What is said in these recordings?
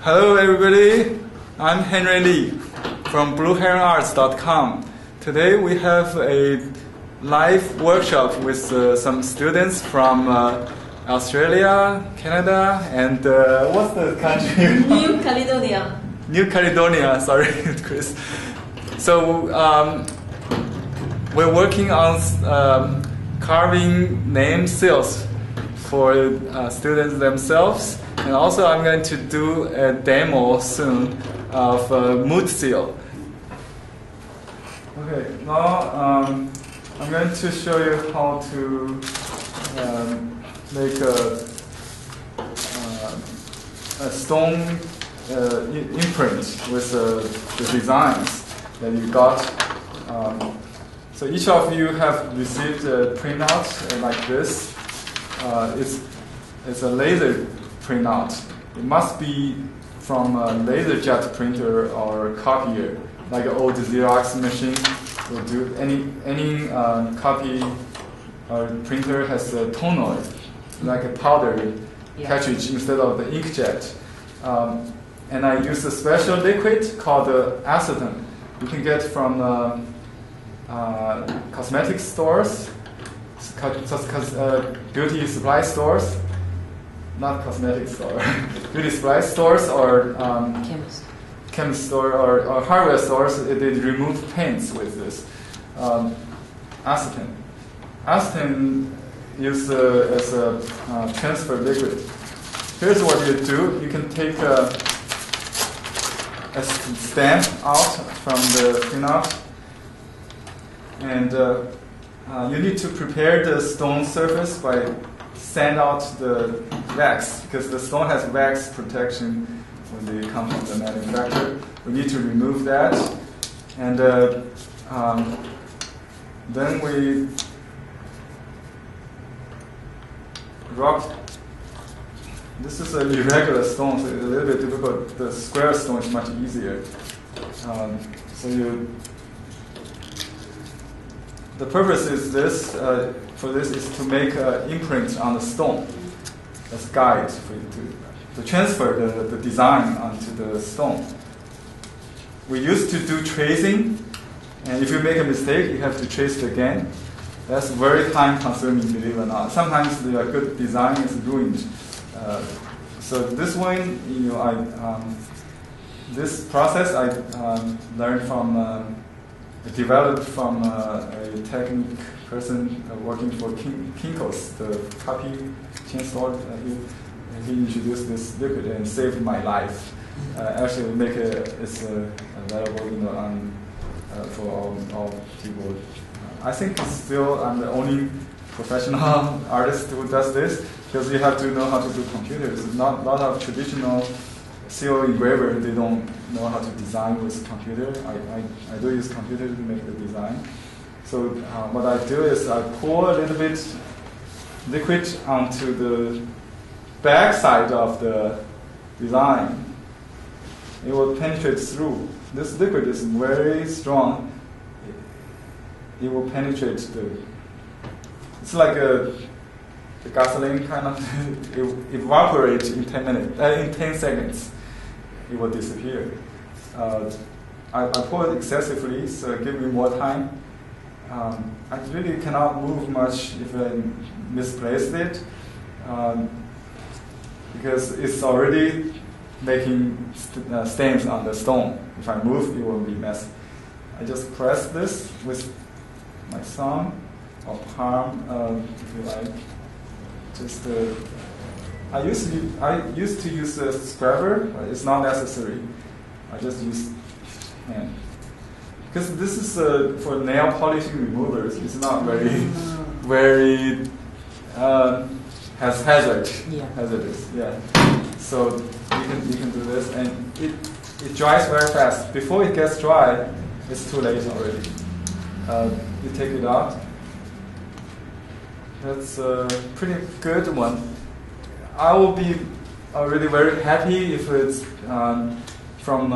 Hello everybody, I'm Henry Lee from blueheronarts.com. Today we have a live workshop with some students from Australia, Canada, and what's the country? New Caledonia. New Caledonia, sorry Chris. So we're working on carving name seals for students themselves. And also I'm going to do a demo soon of mood seal. Okay, now I'm going to show you how to make a stone imprint with the designs that you got. So each of you have received a printout like this. It's a laser printout. It must be from a laser jet printer or copier, like an old Xerox machine will do. Any copy or printer has a tonoid, like a powder cartridge instead of the inkjet. And I use a special liquid called acetone. You can get from cosmetic stores, beauty supply stores. Not cosmetic store, beauty supply stores or chemist store or hardware stores. They remove paints with this acetone. Acetone used as a transfer liquid. Here's what you do: you can take a stamp out from the printout, and you need to prepare the stone surface by sand out the wax, because the stone has wax protection when they come from the manufacturer. We need to remove that, and then we rub. This is an irregular stone, so it's a little bit difficult. The square stone is much easier. The purpose is this. For this is to make an imprint on the stone as a guide for you to transfer the design onto the stone. We used to do tracing, and if you make a mistake, you have to trace it again. That's very time consuming, believe it or not. Sometimes the good design is ruined. So this one, this process I learned from. Developed from a technique person working for Kinko's, the copy chain store. He introduced this liquid and saved my life. Actually, it's available, for all people. I think still I'm the only professional artist who does this, because you have to know how to do computers. Not a lot of traditional seal engraver, they don't know how to design with computer. I do use computer to make the design. So what I do is I pour a little bit liquid onto the back side of the design. It will penetrate through. This liquid is very strong. It will penetrate it's like the gasoline kind of. It evaporates in 10 seconds. It will disappear. I pour it excessively, so it gives me more time. I really cannot move much if I misplaced it, because it's already making stains on the stone. If I move, it will be messy. I just press this with my thumb or palm, if you like. Just I used to use a scrubber, but it's not necessary. I just use hand, because this is for nail polishing removers. It's not very hazardous. Yeah. So you can do this, and it dries very fast. Before it gets dry, it's too late already. You take it out. That's a pretty good one. I will be really very happy if it's from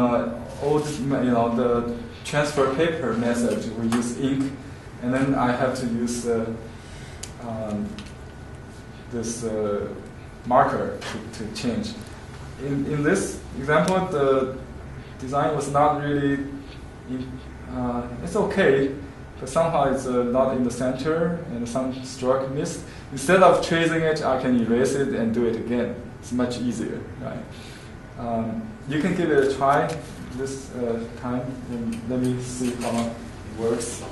old, the transfer paper method. We use ink, and then I have to use this marker to change. in this example, the design was not really, it's okay, but somehow it's not in the center and some stroke missed. Instead of tracing it, I can erase it and do it again. It's much easier, right? You can give it a try this time, and let me see how it works.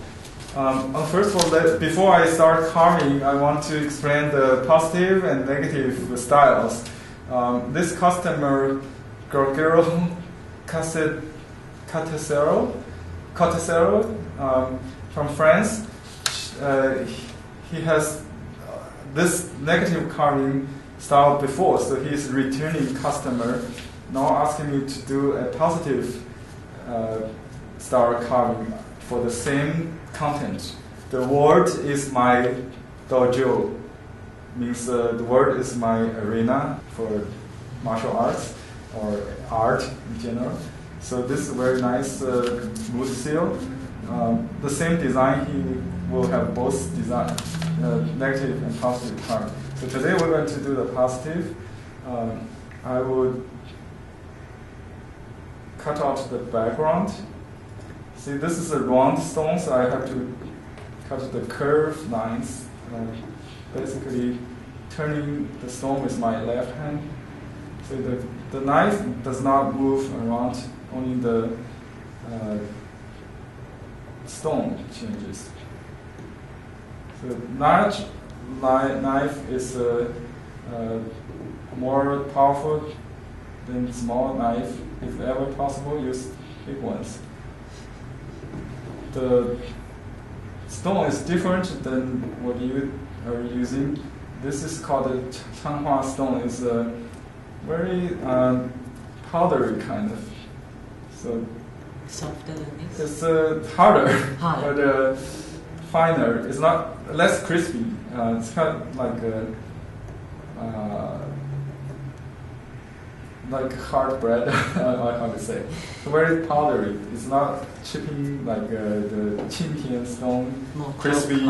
First of all, before I start carving, I want to explain the positive and negative styles. This customer, Grégory CORTECERO, from France, he has this negative carving style before, so he's returning customer, now asking me to do a positive style carving for the same content. The word is my dojo, means the word is my arena for martial arts or art in general. So this is a very nice wood seal. The same design, he will have both design, negative and positive carving. So today we're going to do the positive. I would cut out the background. See, this is a round stone, so I have to cut the curved lines, basically turning the stone with my left hand. So the knife does not move around, only the stone changes. So large knife is more powerful than small knife. If ever possible, use big ones. The stone is different than what you are using. This is called a Changhua stone. It's a very powdery kind of. So softer than this? It's harder, but finer. It's not less crispy. It's kind of like hard bread. How to say? It's very powdery. It's not chipping like the Qingtian stone. More crispy,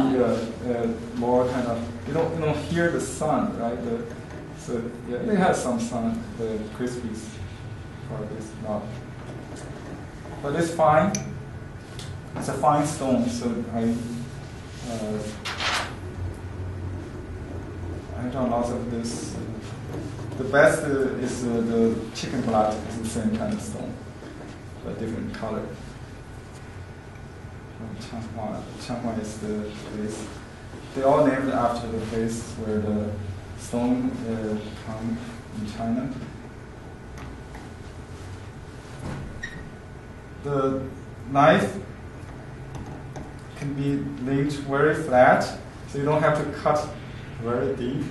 more kind of. You don't hear the sun, right? So yeah, it has some sun. The crispy part is not. But it's fine. It's a fine stone, so I done lots of this. The best is the chicken blood. It's the same kind of stone, but different color. Changhua is the place. They all named after the place where the stone come in China. The knife can be laid very flat, so you don't have to cut very deep.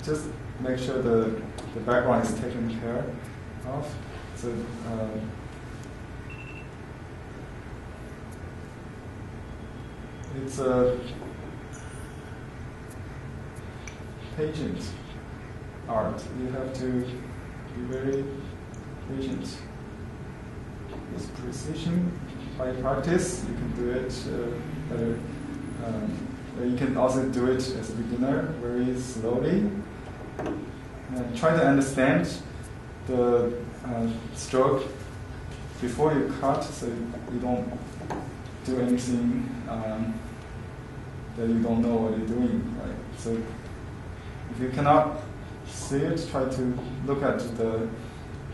Just make sure the background is taken care of. So it's a patient art. You have to be very patient. With precision, by practice, you can do it better. You can also do it as a beginner, very slowly. Try to understand the stroke before you cut, so you don't do anything that you don't know what you're doing. Right? So if you cannot see it, try to look at the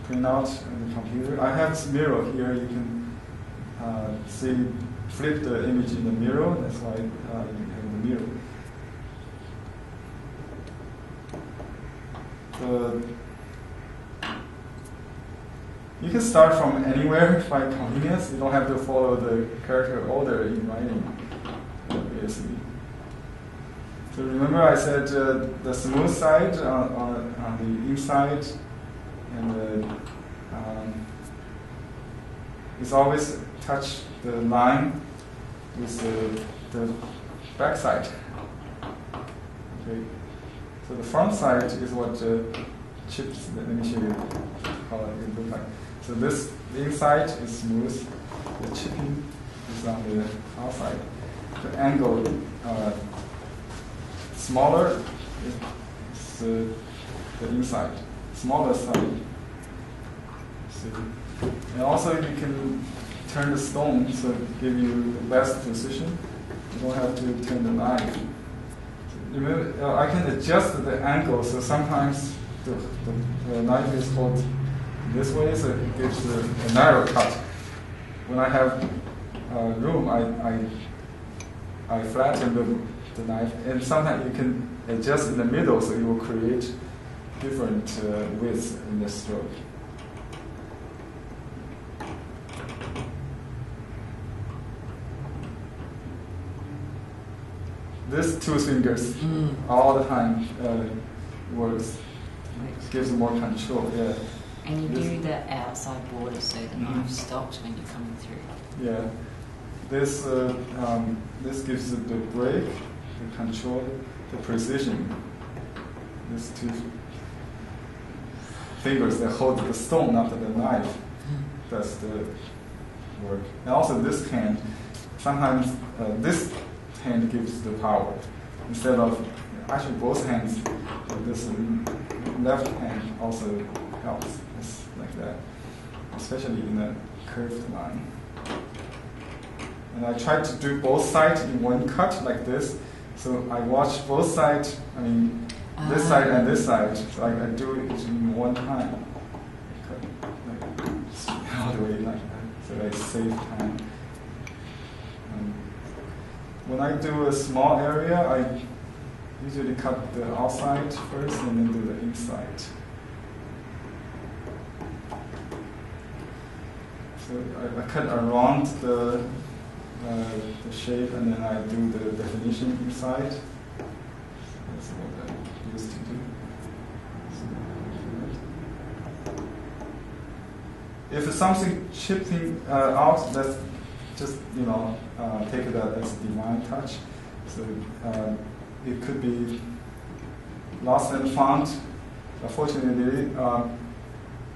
printout on the computer. I have this mirror here. You can flip the image in the mirror. That's why you have the mirror. You can start from anywhere by convenience. You don't have to follow the character order in writing, obviously. So remember I said the smooth side on the inside, and it's always touch the line with the back side. Okay. So the front side is what chips. Let me show you how it looks like. So the inside is smooth. The chipping is on the outside. The angle smaller is the inside. smaller side. See. And also you can turn the stone so it give you the best precision. You don't have to turn the knife. I can adjust the angle, so sometimes the knife is held this way, so it gives a narrow cut. When I have room, I flatten the knife, and sometimes you can adjust in the middle, so it will create different widths in the stroke. This 2 fingers all the time works. Gives more control. Yeah. And you do the outside border so the knife stops when you're coming through. Yeah. This gives it the break, the control, the precision. These 2 fingers that hold the stone, not the knife. That's the work. And also this hand. Sometimes this hand gives the power. Instead of actually both hands, this left hand also helps. It's like that, especially in a curved line. And I try to do both sides in one cut like this. So I watch both sides. I mean, this side and this side. So I do it in one time. Like, all the way like that. So I save time. When I do a small area, I usually cut the outside first and then do the inside. So I cut around the shape and then I do the definition inside. That's what I used to do. If something chipping out, that's just, take it as a divine touch. So it could be lost and found. Fortunately,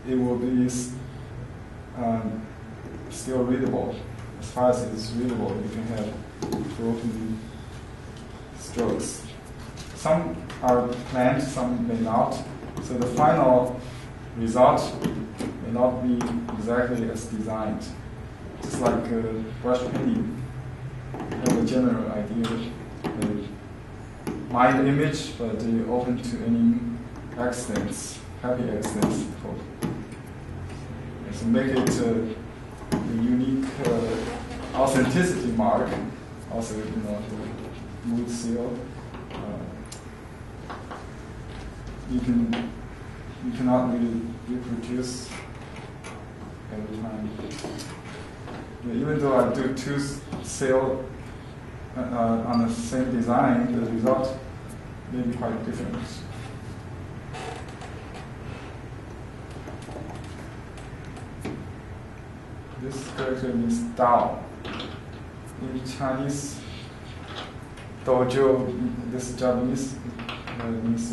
it will be still readable. As far as it's readable, you can have broken strokes. Some are planned, some may not. So the final result may not be exactly as designed. Just like brush painting, you have a general idea, mind image, but you're open to any accidents, happy accidents. So make it a unique authenticity mark. Also, the mood seal. You cannot really reproduce every time. Even though I do 2 sail on the same design, the result may be quite different. This character means Dao. In Chinese, Dojo, this Japanese means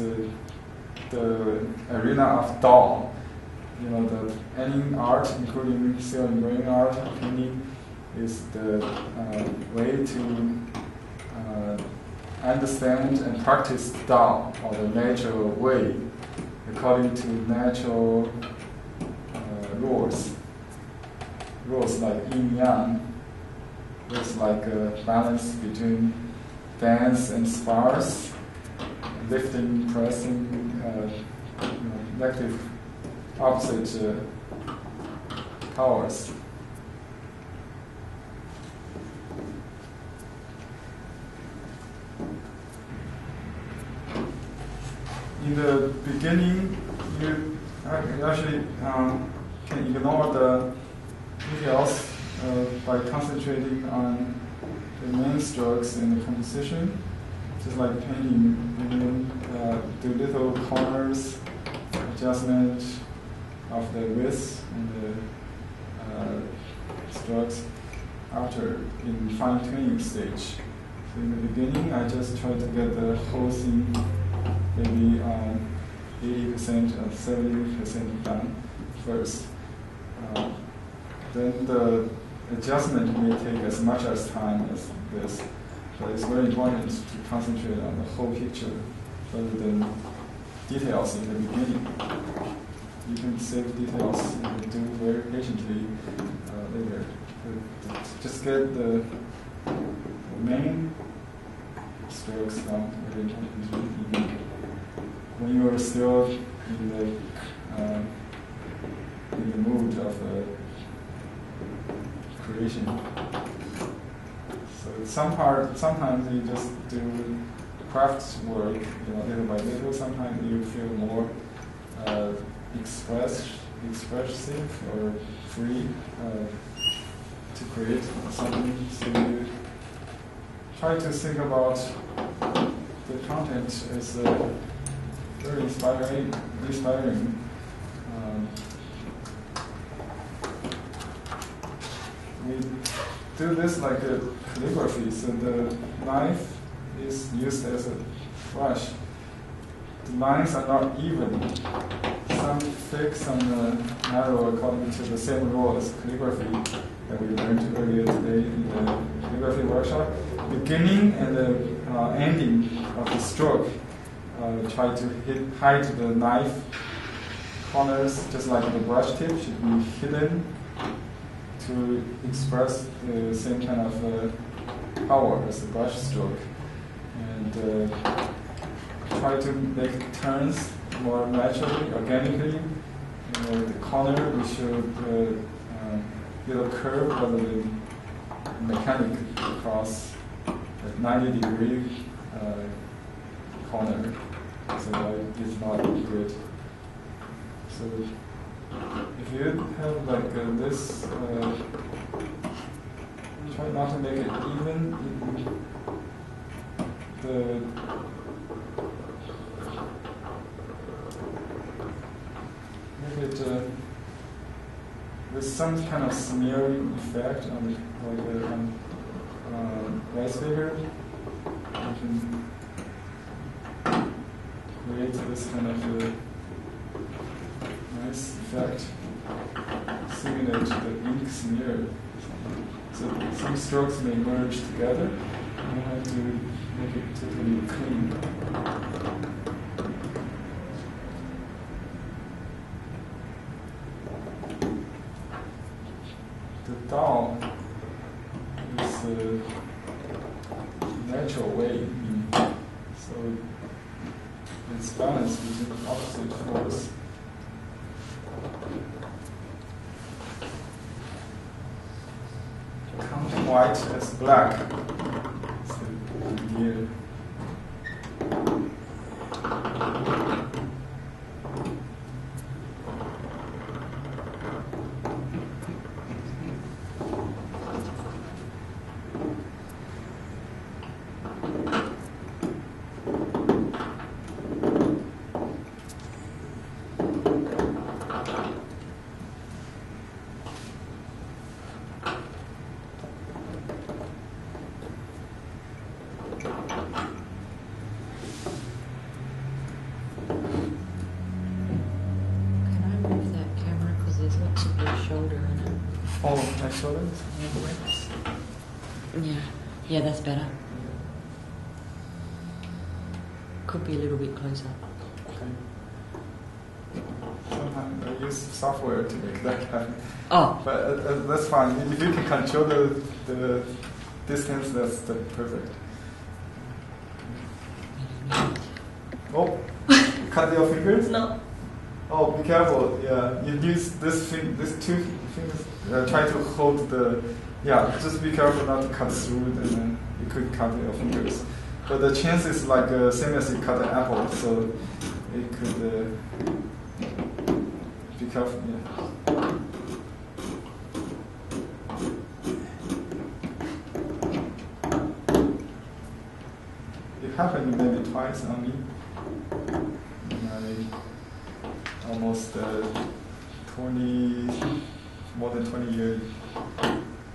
the arena of Dao. Any art, including seal engraving art, painting, is the way to understand and practice Tao, or the natural way, according to natural rules. Rules like yin-yang, rules like balance between dense and sparse, lifting, pressing, negative, opposite powers. In the beginning, you actually can ignore the details by concentrating on the main strokes in the composition, just like painting. Do little corners, adjustment of the width and the strokes after in fine-tuning stage. So in the beginning, I just try to get the whole thing maybe 80% or 70% done first. Then the adjustment may take as much as time as this, but it's very important to concentrate on the whole picture rather than details in the beginning. You can save details and do very patiently later. Just get the main strokes down very easily. When you are still in the mood of creation. So sometimes you just do craft work, little by little. Sometimes you feel more expressive or free to create something. So you try to think about the content as very inspiring. We do this like a calligraphy, so the knife is used as a brush. The lines are not even. Some thick, some narrow, according to the same rule as calligraphy that we learned earlier today in the calligraphy workshop. Beginning and the ending of the stroke try to hide the knife corners, just like the brush tip should be hidden to express the same kind of power as the brush stroke. And try to make turns more naturally, organically. The corner we should build a curve rather than mechanic across a 90-degree corner, so that it's not good. So if you have like this, try not to make it even. Make it with some kind of smearing effect on rice paper. You can create this kind of nice effect, simulate the ink smear. So some strokes may merge together, and you have to make it totally clean. The doll is a natural way, so it's balanced between opposite force. Count white as black. So here. Yeah, that's better. Could be a little bit closer. Okay. Sometimes I use software to make that happen. Oh. But that's fine. If you can control the distance, that's perfect. Oh, cut your fingers? No. Oh, be careful. Yeah, you use these two fingers. Try to hold the. Yeah, just be careful not to cut through, and then you could cut your fingers. But the chance is like same as you cut an apple, so it could be careful. Yeah. It happened maybe twice on me. Almost more than 20 years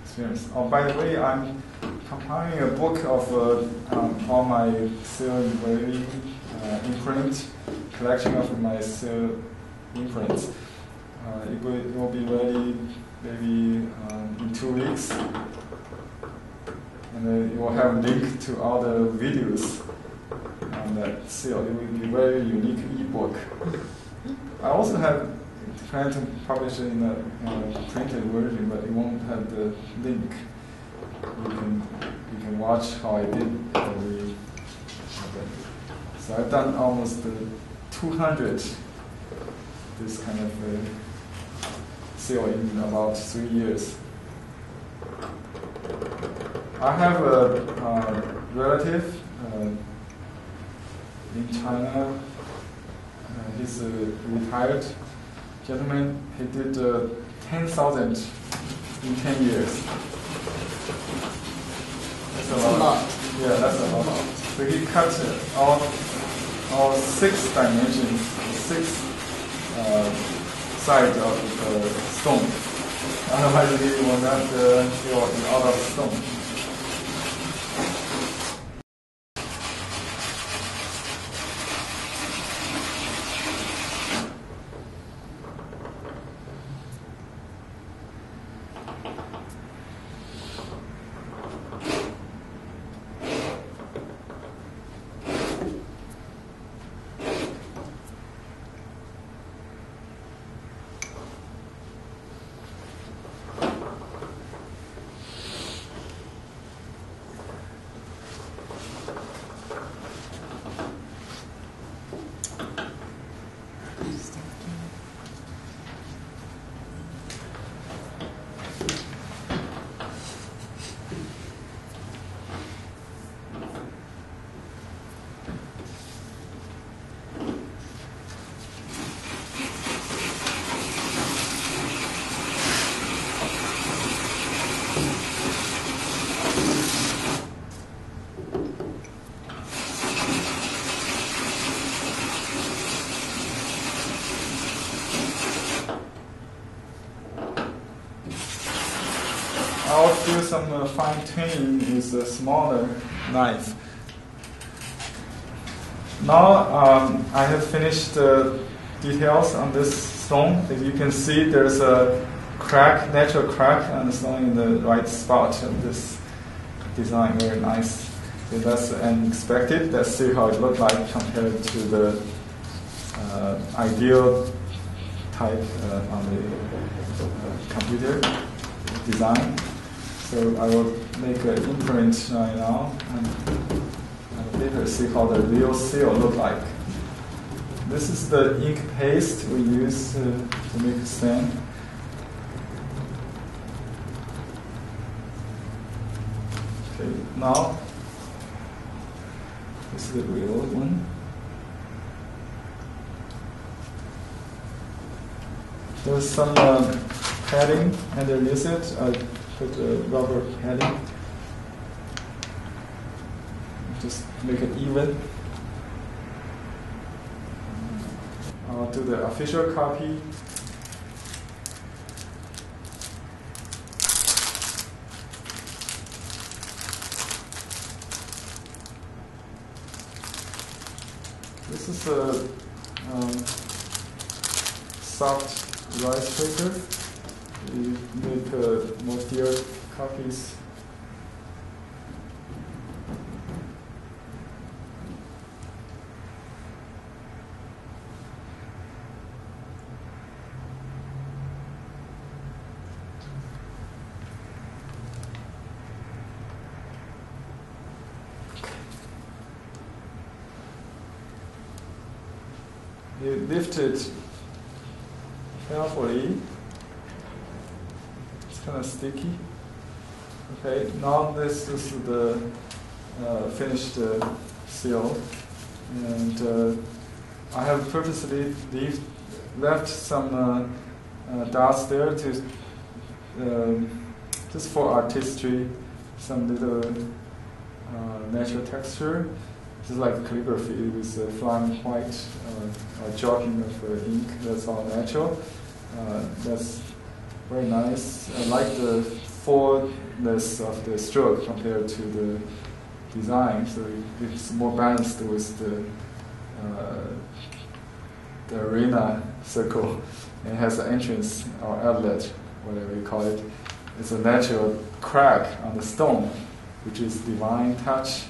experience. Oh, by the way, I'm compiling a book of all my seal engraving imprint, collection of my seal imprints. It will be ready maybe in 2 weeks. And it will have a link to all the videos on that seal. It will be a very unique ebook. I also have planned to publish it in a printed version, but it won't have the link. You can watch how I did every. So I've done almost 200 this kind of seal in about 3 years. I have a relative in China. He's a retired gentleman. He did 10,000 in 10 years. That's a lot. Yeah, that's a lot. So he cut all 6 dimensions, 6 sides of the stone. Otherwise, he will not go out of stone. I'll do some fine tuning with a smaller knife. Now I have finished the details on this stone. As you can see, there's a crack, natural crack on the stone in the right spot of this design. Very nice. So that's unexpected. Let's see how it looks like compared to the ideal type on the computer design. So I will make an imprint right now and later see how the real seal look like. This is the ink paste we use to make a stain. Okay, now this is the real one. There's some padding underneath it. I put a rubber padding. Just make it even. I'll do the official copy. This is a soft rice paper. We make more dear copies. You lift it carefully. It's kind of sticky. Okay, now this is the finished seal, and I have purposely left some dots there to just for artistry, some little natural texture. Just like calligraphy with flying white or dropping of ink. That's all natural. That's very nice. I like the fullness of the stroke compared to the design. So it's more balanced with the arena circle. And it has an entrance or outlet, whatever you call it. It's a natural crack on the stone, which is divine touch.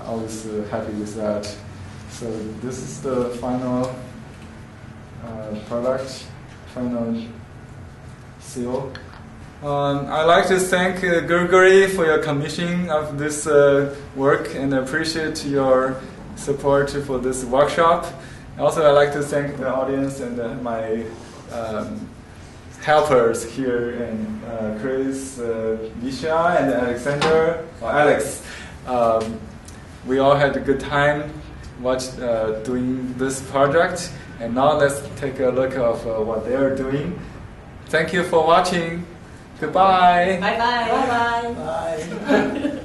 always happy with that. So this is the final product, final seal. I'd like to thank Grégory for your commission of this work and appreciate your support for this workshop. Also, I'd like to thank the audience and my helpers here, and Chris, Misha, and Alexander, or Alex. We all had a good time doing this project, and now let's take a look of what they are doing. Thank you for watching. Goodbye. Bye bye. Bye bye. Bye.